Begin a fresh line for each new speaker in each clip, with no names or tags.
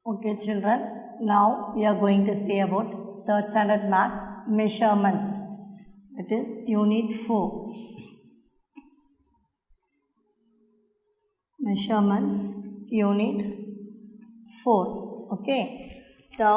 Okay, children, now we are going to see about 3rd standard maths measurements. It is unit 4. Measurements, unit 4. Okay. Now,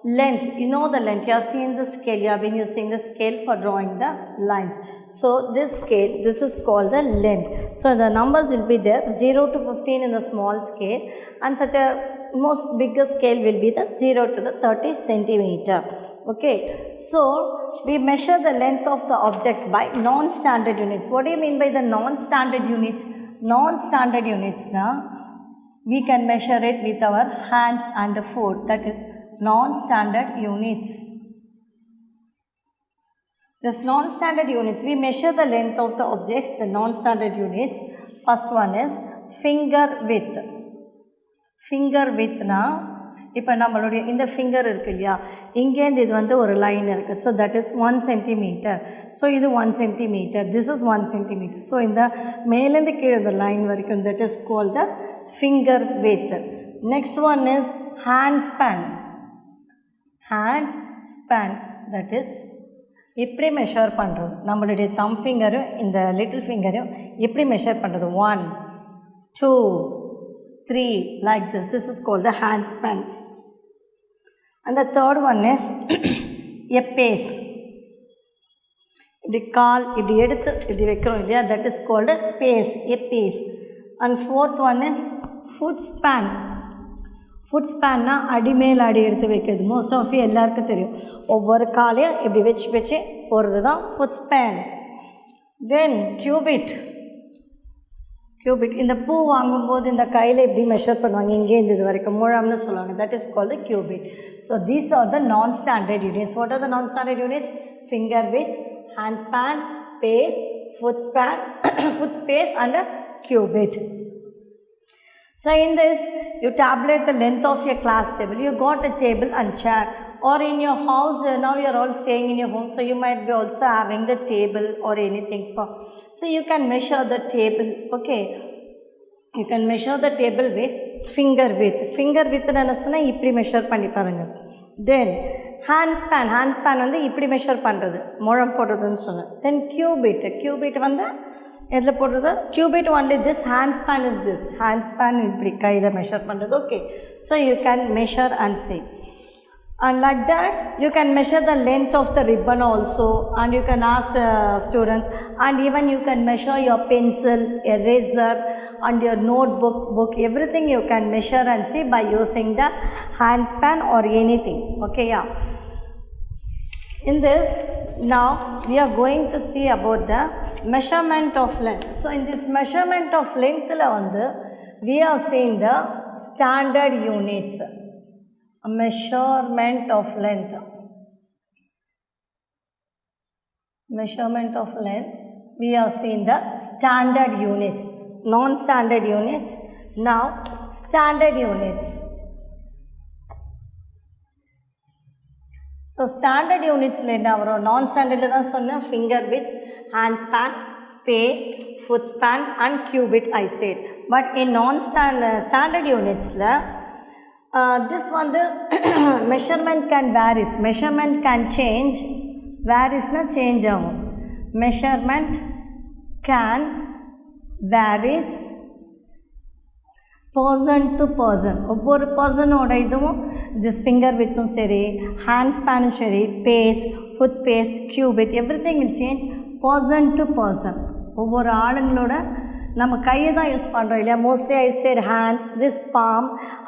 length. You know the length. You have seen the scale. You have been using the scale for drawing the lines. So, this scale, this is called the length. So, the numbers will be there 0 to 15 in the small scale, and such a most biggest scale will be the 0 to the 30 centimeter. Okay. So, we measure the length of the objects by non-standard units. What do you mean by the non-standard units? Non-standard units now, we can measure it with our hands and the foot. That is non-standard units. This non-standard units, we measure the length of the objects, the non-standard units. First one is finger width. Finger width na, இப்போ நம்மளுடைய இந்த finger இருக்கு இல்லையா, இங்கேருந்து இது வந்து ஒரு line இருக்குது. So that is 1 centimetre. So இது 1 centimetre, this is 1 centimetre. So இந்த மேலேருந்து கீழே இந்த லைன் வரைக்கும் that is called the finger with. Next one is hand span. Hand span that is இப்படி மெஷர் பண்ணுறது. நம்மளுடைய தம் ஃபிங்கரும் இந்த லிட்டில் ஃபிங்கரையும் எப்படி மெஷர் பண்ணுறது, 1 2 3 like this. This is called the hand span. And the third one is a pace. இப்படி கால் இப்படி எடுத்து இப்படி வைக்கிறோம் இல்லையா, that is called a pace, a pace. And fourth one is foot span. foot span na அடிமேல் அடி எடுத்து வைக்கிறது. மோஸ்ட் ஆஃப் யூ எல்லாருக்கும் தெரியும். ஒவ்வொரு காலையும் இப்படி வச்சு போகிறது தான் foot span. Then cubit. இந்த பூ வாங்கும்போது இந்த கையில் இப்படி மெஷர் பண்ணுவாங்க, இங்கேருந்து இது வரைக்கும் முழம்னு சொல்லுவாங்க. That is called the cubit. So these are the non standard units. What are the non standard units? Finger width, hand span, pace, foot span, foot space and cubit. So in this, you tabulate the length of your class table. You got a table and chair. Or in your house, now you are all staying in your home, so you might be also having the table or anything for. So you can measure the table, okay. You can measure the table with finger width. Finger width na sonna ipdi measure panni parunga. Then hand span வந்து இப்படி measure பண்ணுறது, முழம் போடுறதுன்னு சொன்னேன். தென் cubit வந்து எதில் போடுறது? Cubit only this. Hand span is this. Hand span இப்படி கையில் மெஷர் பண்ணுறது. Okay. So you can measure and see. And like that, you can measure the length of the ribbon also, and you can ask students, and even you can measure your pencil, eraser, and your notebook, everything you can measure and see by using the hand span or anything. Okay, yeah. In this, now we are going to see about the measurement of length. So in this measurement of length la vandu we are seeing the standard units. A measurement of length. Measurement of length, we are seeing the standard units, non-standard units. Now standard units. So standard units la enna varum? Non-standard la dhaan sonna finger width, hand span, space, foot span and cubit I said. But in non-standard units la this one the measurement can varies. Measurement can change. Varies na change agum. Measurement can varies person to person. ஒவ்வொரு பர்சனோட இதுவும் this finger widthும் சரி, hand spanும் சரி, pace, foot space, cubit, everything will change person to person. ஒவ்வொரு ஆளுங்களோட நம்ம கையை தான் use பண்ணுறோம் இல்லையா. Mostly I said hands, this palm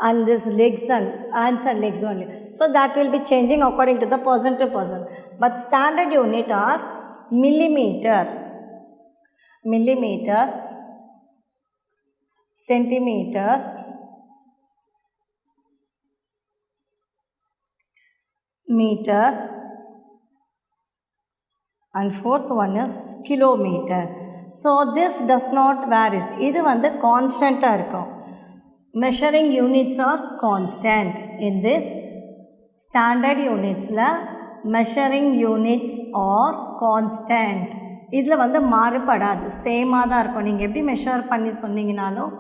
and this legs and hands and legs only. So that will be changing according to the person to person. But standard unit are millimeter, centimeter, meter, and fourth one is kilometer. So this does not varies. இது வந்து கான்ஸ்டண்ட்டாக இருக்கும். Measuring units are constant. In this standard unitsல measuring units are constant. இதில் வந்து மாறுபடாது, சேமாக தான் இருக்கும். நீங்கள் எப்படி மெஷர் பண்ணி சொன்னீங்கனாலும்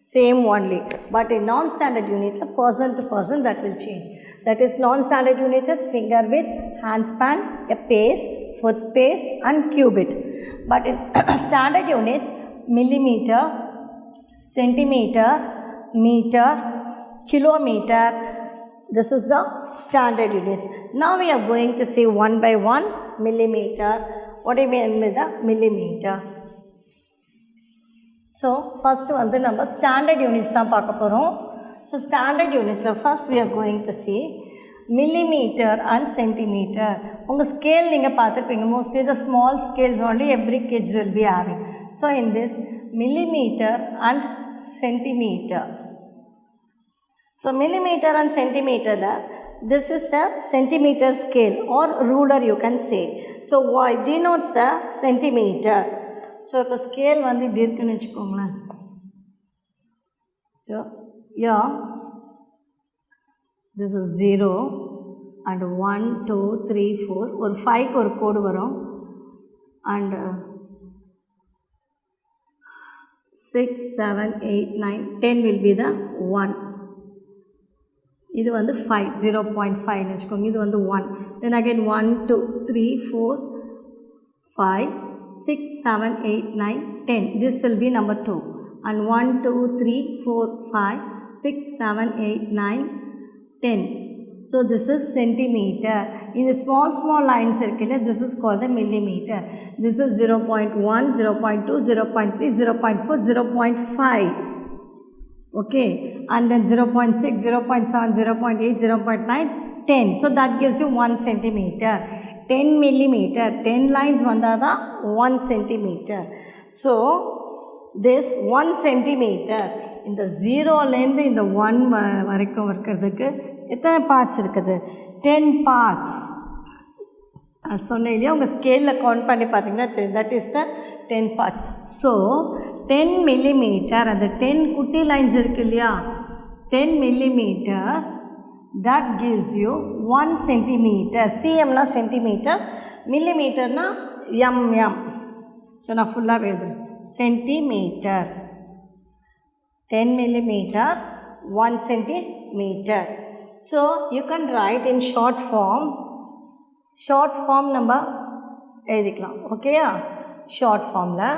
same only. But in non-standard unit, the person to person that will change. That is non-standard unit is finger width, hand span, a pace, foot space and cubit. But in standard units, millimeter, centimeter, meter, kilometer, this is the standard units. Now we are going to see one by one. Millimeter. What do you mean with the millimeter? So first one the number standard units தான் பார்க்க போறோம். So standard units la first we are going to see millimeter and centimeter. உங்க scale நீங்க பார்த்திருப்பீங்க. Mostly the small scales only every kids will be having. So in this millimeter and centimeter. So millimeter and centimeter, this is a centimeter scale or ruler you can say. So what denotes the centimeter? So இப்போ scale வந்து இப்படி இருக்குன்னு வச்சுக்கோங்களேன். So yeah, this is 0 and 1 2 3 4 ஒரு 5 ஒரு கோடு வரும் and 6 7 8 9 10 will be the 1. இது வந்து 5 0.5 வச்சுக்கோங்க. இது வந்து 1. Then again 1 2 3 4 5 6 7 8 9 10. This will be number 2. And 1 2 3 4 5 6 7 8 9 10. So this is centimeter. In the small lines circle, this is called the millimeter. This is 0.1 0.2 0.3 0.4 0.5. Okay, and then 0.6 0.7 0.8 0.9 10. So that gives you 1 centimeter. 10 millimeter, 10 lines vandada 1 centimeter. So this 1 centimeter in the 0 length in the 1 வரைக்கும் இருக்கிறதுக்கு எத்தனை parts இருக்குது? 10 parts. சொன்னேன் இல்லையா, உங்கள் ஸ்கேலில் count பண்ணி பார்த்தீங்கன்னா தெரியும். That is the 10 parts. So 10 millimeter அந்த 10 குட்டி லைன்ஸ் இருக்கு இல்லையா, 10 millimeter that gives you 1 centimeter. cm na centimeter, millimeter na mm. So na fulla vedru centimeter. 10 millimeter 1 centimeter. So you can write in short form number எழுதிக்கலாம். ஓகேயா? short form la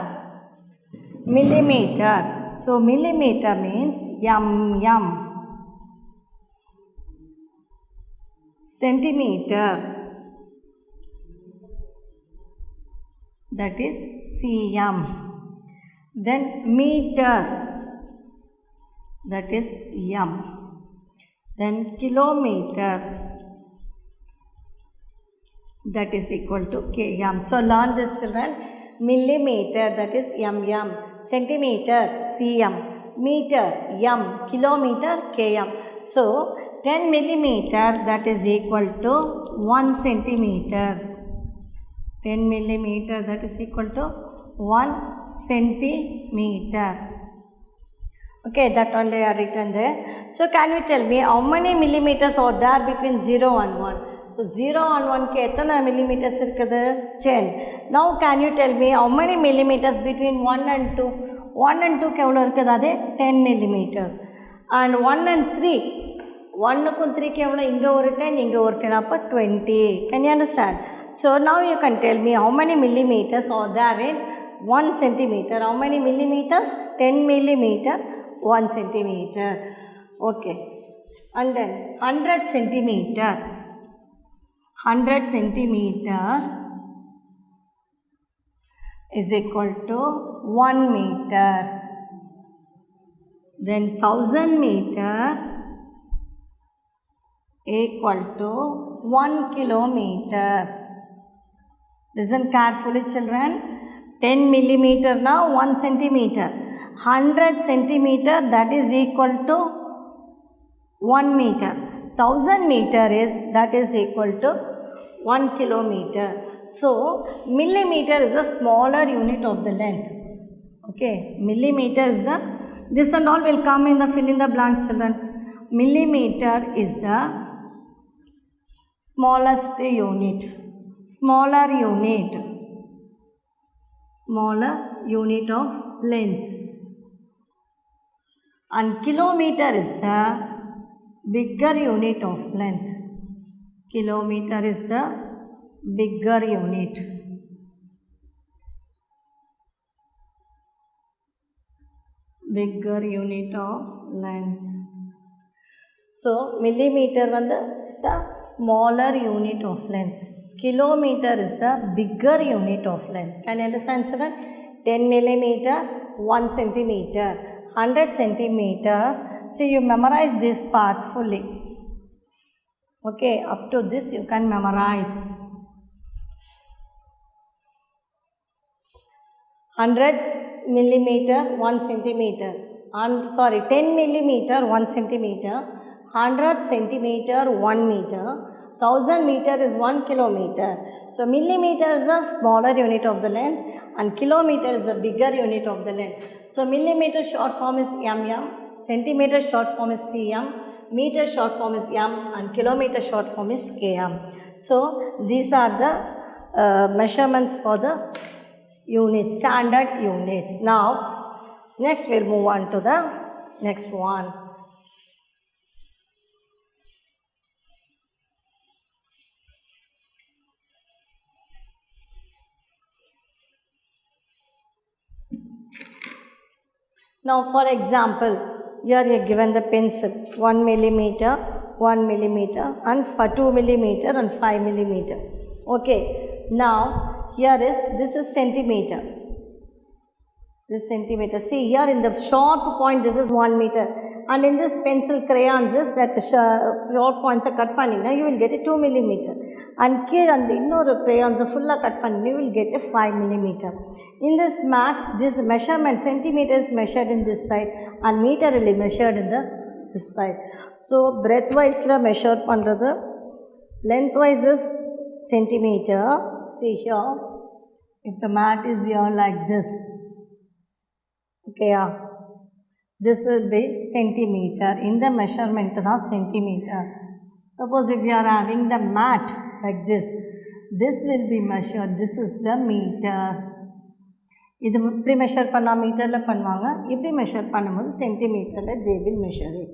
millimeter. So millimeter means mm. Centimeter, that is cm. Then meter, that is m. Then kilometer, that is equal to km. So learn this children. Millimeter, that is mm. Centimeter, cm. Meter, m. Kilometer, km. So 10 millimeter, that is equal to 1 centimeter. 10 millimeter, that is equal to 1 centimeter. Okay, that only are written there. So can you tell me how many millimeters are there between 0 and 1? So 0 and 1 ke etana millimeters irukudhu? 10. Now can you tell me how many millimeters between 1 and 2? 1 and 2 ke evlo irukudhu? Ade 10 millimeters. And 1 and 3, 1 க்கும் 3 க்கு எவ்வளோ? இங்கே ஒரு 10 இங்கே ஒரு 10, அப்போ 20. Can you understand? So now you can tell me how many millimeters are there in 1 centimeter. How many millimeters? 10 millimeter 1 centimeter. Okay. And then 100 centimeter. 100 centimeter is equal to 1 meter. Then 1000 meter equal to 1 kilometer. Listen carefully children. 10 millimeter now 1 centimeter. 100 centimeter, that is equal to 1 meter. 1000 meter is, that is equal to 1 kilometer. So millimeter is the smaller unit of the length. Okay, millimeter is the, this and all will come in the fill in the blanks children. Millimeter is the smallest unit. Smaller unit of length. And kilometer is the bigger unit of length. Kilometer is the bigger unit. Bigger unit of length. So millimeter is the smaller unit of length. Kilometer is the bigger unit of length. Can you understand, children? 10 millimeter, 1 centimeter, 100 centimeter. So you memorize these parts fully. Okay, up to this you can memorize. 100 millimeter, 1 centimeter. 10 millimeter, 1 centimeter. 100 centimeter, 1 meter. 1000 meter is 1 kilometer. So millimeter is the smaller unit of the length and kilometer is the bigger unit of the length. So millimeter short form is mm, centimeter short form is cm, meter short form is m, and kilometer short form is km. So these are the measurements for the units, standard units. Now next we'll move on to the next one. Now for example, here you are given the pencil 1 millimeter, 1 millimeter and 2 millimeter and 5 millimeter. Okay, now here this is centimeter. This centimeter. See here in the sharp point this is 1 meter and in this pencil crayons is that short points are cut panning. Now you will get a 2 millimeter. And here and the inner crayons are full cut panning, you will get a 5 millimeter. In this mat, this measurement centimeter is measured in this side and meter will be measured in this side. So breadth wise la measure pandrathu, length wise is centimeter. See here, if the mat is here like this, okay, this will be centimeter. In the measurement centimeter. Suppose if you are having the mat like this will be measured. This is the meter. இது இப்படி measure பண்ணால் மீட்டரில் பண்ணுவாங்க, இப்படி measure பண்ணும்போது சென்டிமீட்டரில் they will measure it.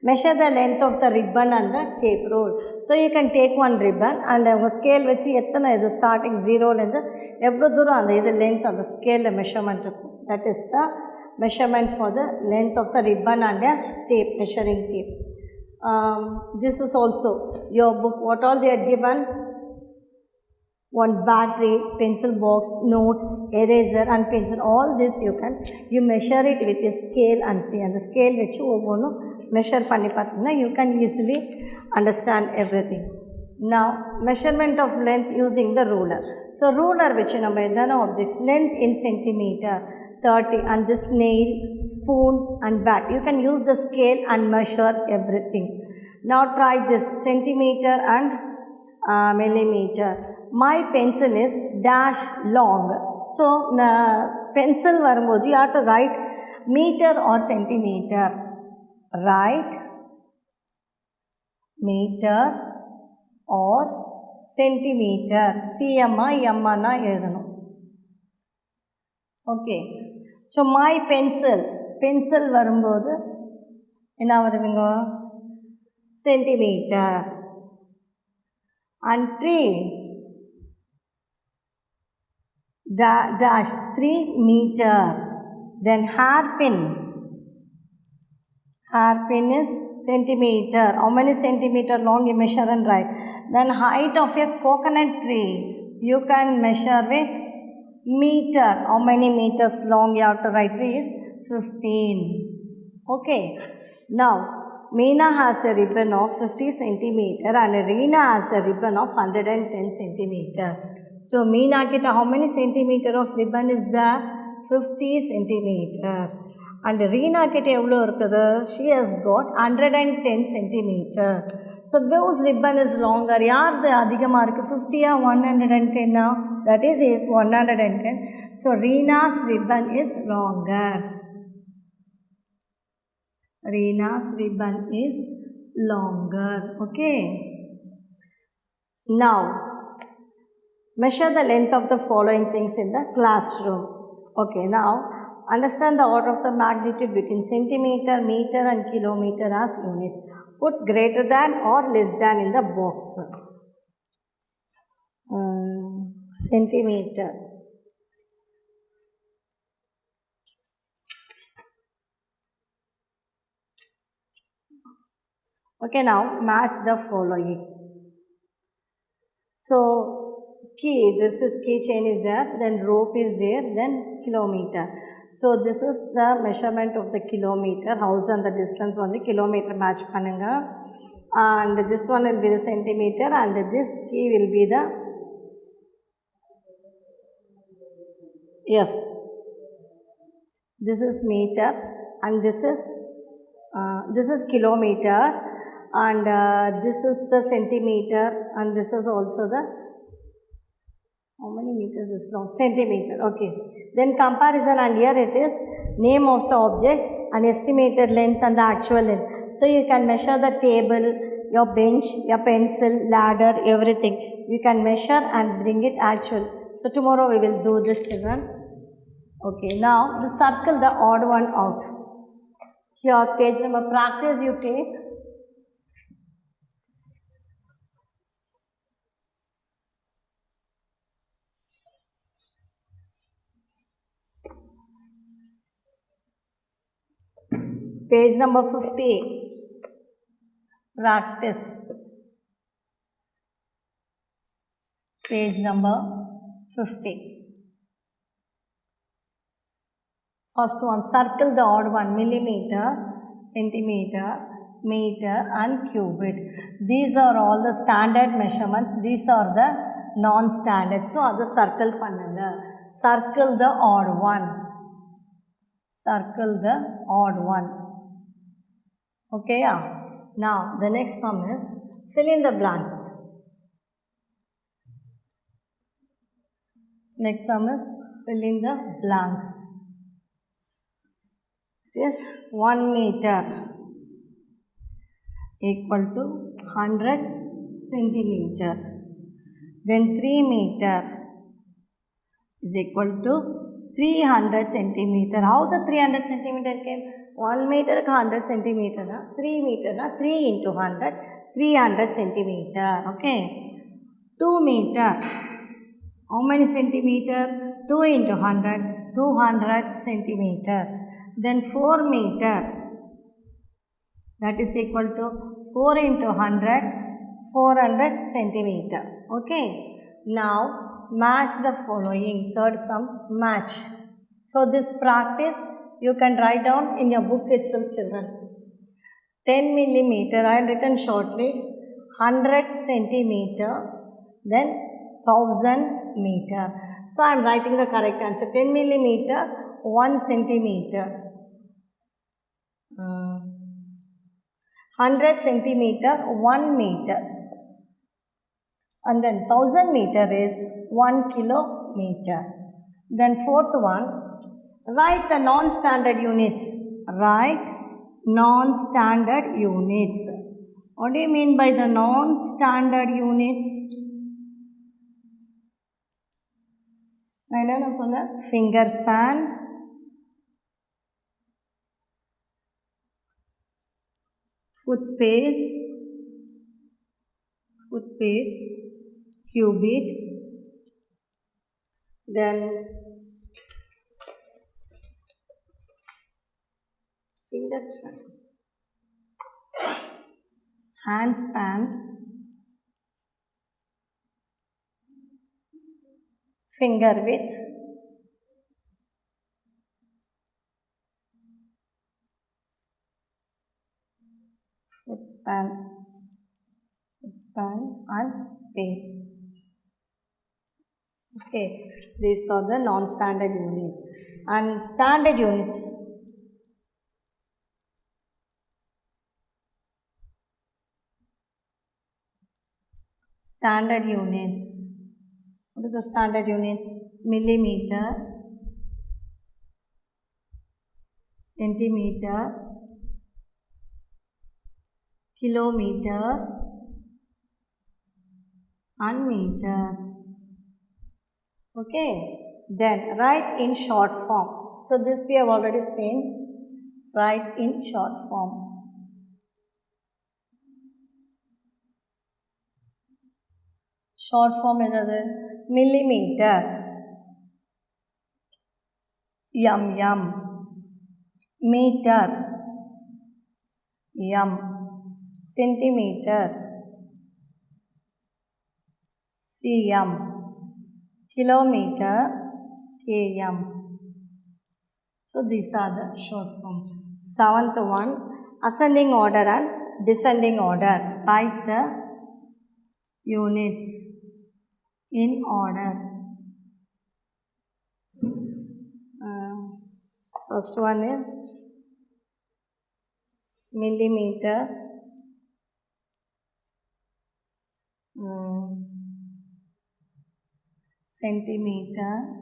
Measure the length of the ribbon and the tape roll. So you can take one ribbon and உங்கள் scale வச்சு எத்தனை இது ஸ்டார்டிங் ஜீரோலேருந்து எவ்வளோ தூரம் அந்த இது லென்த் அந்த ஸ்கேலில் மெஷர்மெண்ட் இருக்கும். That is the measurement for the length of the ribbon and the tape, measuring tape. This is also your book, what all they are given, one battery, pencil box, note, eraser and pencil, all this you measure it with a scale and see, and the scale which you measure panni pathina, you can easily understand everything. Now measurement of length using the ruler. So ruler which number objects, length in centimeter 30 and this nail, spoon and bat. You can use the scale and measure everything. Now try this centimeter and millimeter. My pencil is dash long. So pencil varumbodhu you have to write meter or centimeter. Write meter or centimeter. cm m na எழுதணும். Okay. So my pencil வரும்போது என்ன வருவீங்க, centimeter. And tree dash 3 meter. Then hairpin is centimeter. How many centimeter long you measure and write. Then height of a coconut tree you can measure with meter. How many meters long you have to write is 15. Okay. Now Meena has a ribbon of 50 centimeter and Reena has a ribbon of 110 centimeter. So Meena kita how many centimeter of ribbon is there? 50 centimeter. And Reena kita evlo irukudhu? She has got 110 centimeter. So whose ribbon is longer? Yaardu adhigama irukku, 50 or 110 now? That is 110. So Reena's ribbon is longer. Reena's ribbon is longer. Okay. Now measure the length of the following things in the classroom. Okay. Now Understand the order of the magnitude between centimeter, meter and kilometer as units. Put greater than or less than in the box. Centimeter. Okay, now match the following. So, key, this is key chain is there, then rope is there, then kilometer. So, this is the measurement of the kilometer, house and the distance on the kilometer match pannunga. And this one will be the centimeter and this key will be the, yes, this is meter and this is kilometer. And this is the centimeter and this is also the, how many meters is long? Centimeter, okay. Then comparison, and here it is name of the object and estimated length and the actual length. So you can measure the table, your bench, your pencil, ladder, everything. You can measure and bring it actual. So tomorrow we will do this, children. Okay, now the circle the odd one out. Here page number practice you take. Page number 50, practice. Page number 50. First one, circle the odd one, millimeter, centimeter, meter and cubit. These are all the standard measurements. These are the non-standard. So, the circle pannunga. Circle the odd one. Circle the odd one. Okay, yeah. Now, the next one is fill in the blanks. Next one is fill in the blanks. This 1 meter equal to 100 centimeter. Then 3 meter is equal to 300 centimeter. How the 300 centimeter came? 1 meter 100 centimeter, 3 meter, 3 into 100, 300 centimeter. Okay. 2 meter. How many centimeter? 2 into 100, 200 centimeter. Then 4 meter. That is equal to 4 into 100, 400 centimeter. Okay. Now, match the following. Third sum, match. So, this practice you can write down in your book itself, children. 10 millimeter, I have written shortly. 100 centimeter, then 1000 meter. So, I am writing the correct answer. 10 millimeter, 1 centimeter. 100 centimeter, 1 meter. And then 1000 meter is 1 kilometer. Then fourth one, write the non-standard units. Write non-standard units. What do you mean by the non-standard units? Finger span, foot space, cubit, then finger span, hand span, finger width, foot span and pace. Okay, these are the non-standard units. And standard units. Standard units. What are the standard units? Millimeter, centimeter, kilometer and meter. Okay. Then write in short form. So this we have already seen. Write in short form. Short form is millimeter, mm, meter, centimeter, cm, kilometer, km. So these are the short forms. Seventh one, ascending order and descending order. Write the units in order. First one is millimeter, centimeter,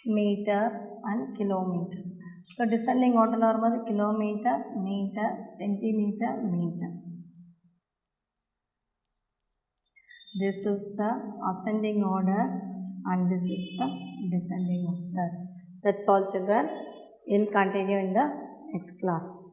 meter and kilometer. So descending order normal kilometer, meter, centimeter, meter. This is the ascending order and this is the descending order. That's all children. We'll continue in the next class.